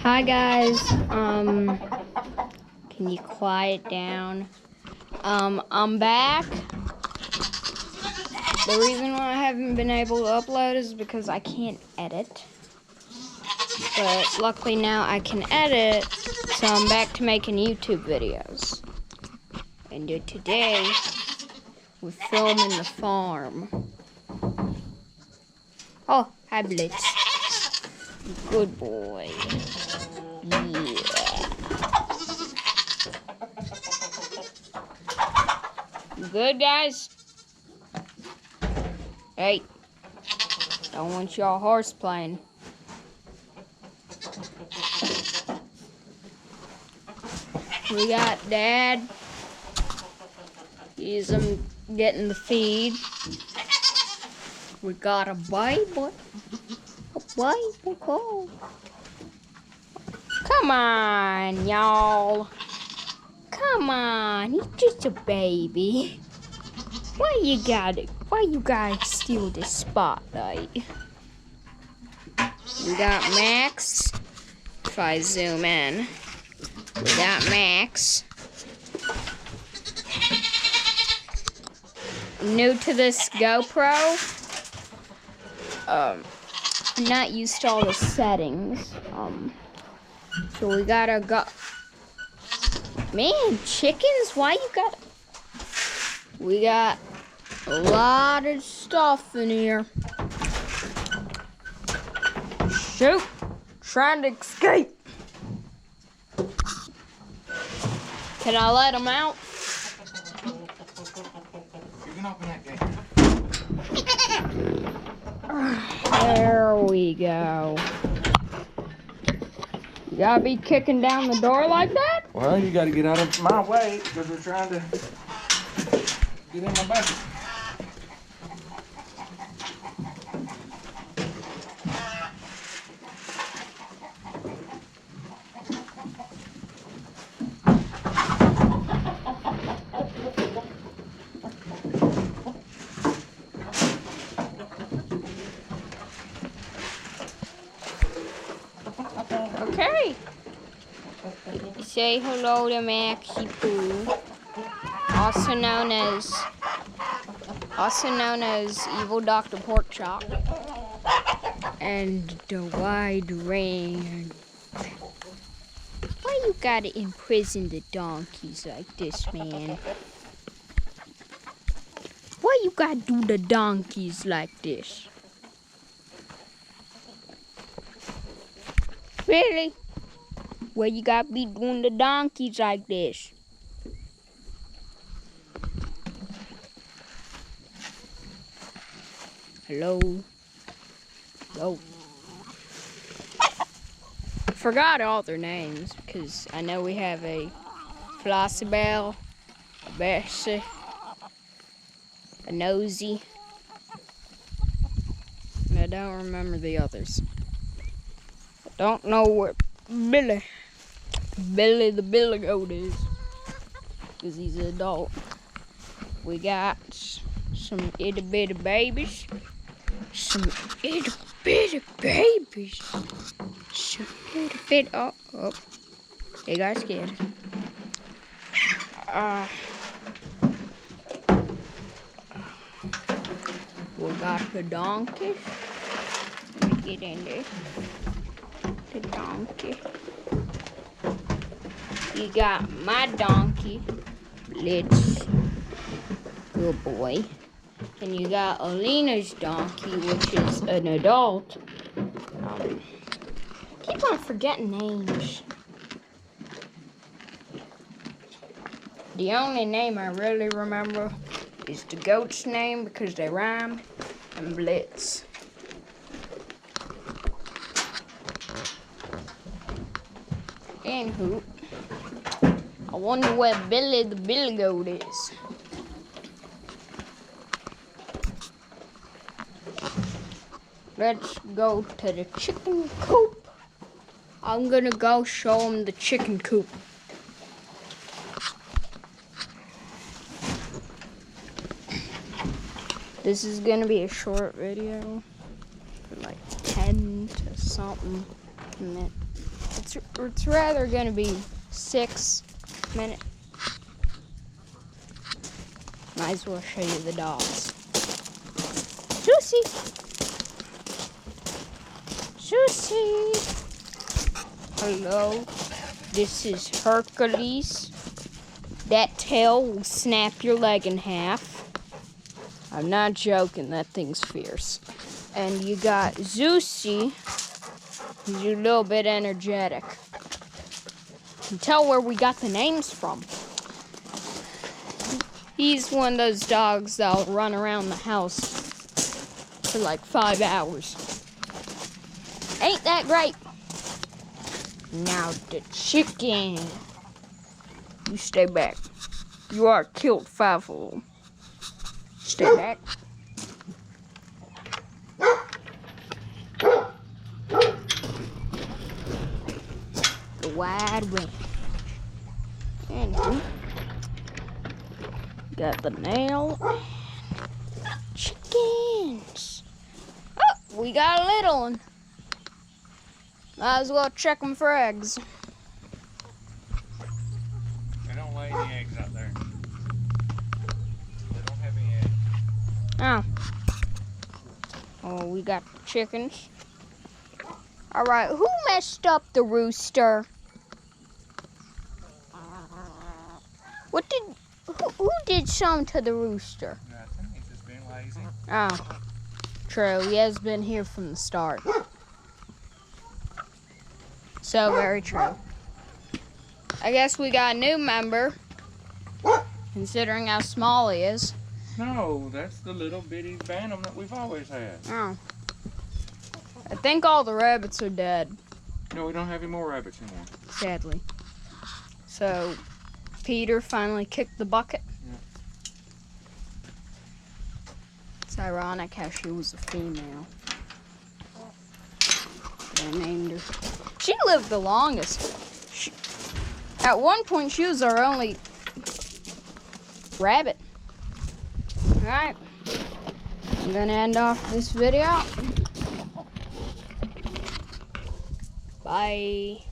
Hi guys, can you quiet down? I'm back. The reason why I haven't been able to upload is because I can't edit. But luckily now I can edit, so I'm back to making YouTube videos. And today, we're filming the farm. Oh, hi Blitz. Good boy. Yeah. You good, guys? Hey, don't want y'all horse playing. We got Dad. He's getting the feed. We got a Bible. A Bible call. Come on, y'all. Come on, he's just a baby. Why you guys steal this spotlight? We got Max. If I zoom in, we got Max. New to this GoPro. I'm not used to all the settings. So we gotta go. Man, chickens, why you got? We got a lot of stuff in here. Shoot, trying to escape. Can I let them out? You can open that gate. There we go. You gotta be kicking down the door like that? Well, you gotta get out of my way because they're trying to get in my bucket. Okay. Say hello to Maxie Poo, also known as Evil Dr. Porkchop, and the Wide Range. Why you gotta imprison the donkeys like this, man? Why you gotta do the donkeys like this? Really? Why you gotta be doing the donkeys like this? Hello? Hello? Forgot all their names because I know we have a Flossibelle, a Bessie, a Nosy, and I don't remember the others. I don't know where Billy the Billy Goat is because he's an adult. We got some itty bitty babies. Some itty bitty babies. Some itty bitty. Oh. They got scared. We got the donkeys. Let me get in there. The donkey. You got my donkey. Blitz. Good boy. And you got Alina's donkey, which is an adult. Keep on forgetting names. The only name I really remember is the goat's name because they rhyme, and Blitz. And Hoot. I wonder where Billy the Billy Goat is. Let's go to the chicken coop. I'm gonna go show them the chicken coop. This is gonna be a short video, for like 10 to something minutes. It's rather gonna be 6 minutes. Might as well show you the dogs. Susie! Susie! Hello, this is Hercules. That tail will snap your leg in half. I'm not joking, that thing's fierce. And you got Zeusy, who's a little bit energetic. You can tell where we got the names from. He's one of those dogs that'll run around the house for like 5 hours. Ain't that great? Now the chicken. You stay back. You are killed 5 of them. Stay back. The wide range. Anywho, got the nail. Chickens. Oh, we got a little one. Might as well check them for eggs. They don't lay any eggs out there. They don't have any eggs. Oh. Oh, we got the chickens. Alright, who messed up the rooster? Who did something to the rooster? Nothing. He's just being lazy. Oh. True, he has been here from the start. So very true. I guess we got a new member, considering how small he is. No, that's the little bitty bantam that we've always had. Oh. I think all the rabbits are dead, No, we don't have any more rabbits anymore. sadly. So, Peter finally kicked the bucket. Yeah. It's ironic how she was a female. They named her. She lived the longest. At one point, she was our only rabbit. Alright. I'm gonna end off this video. Bye.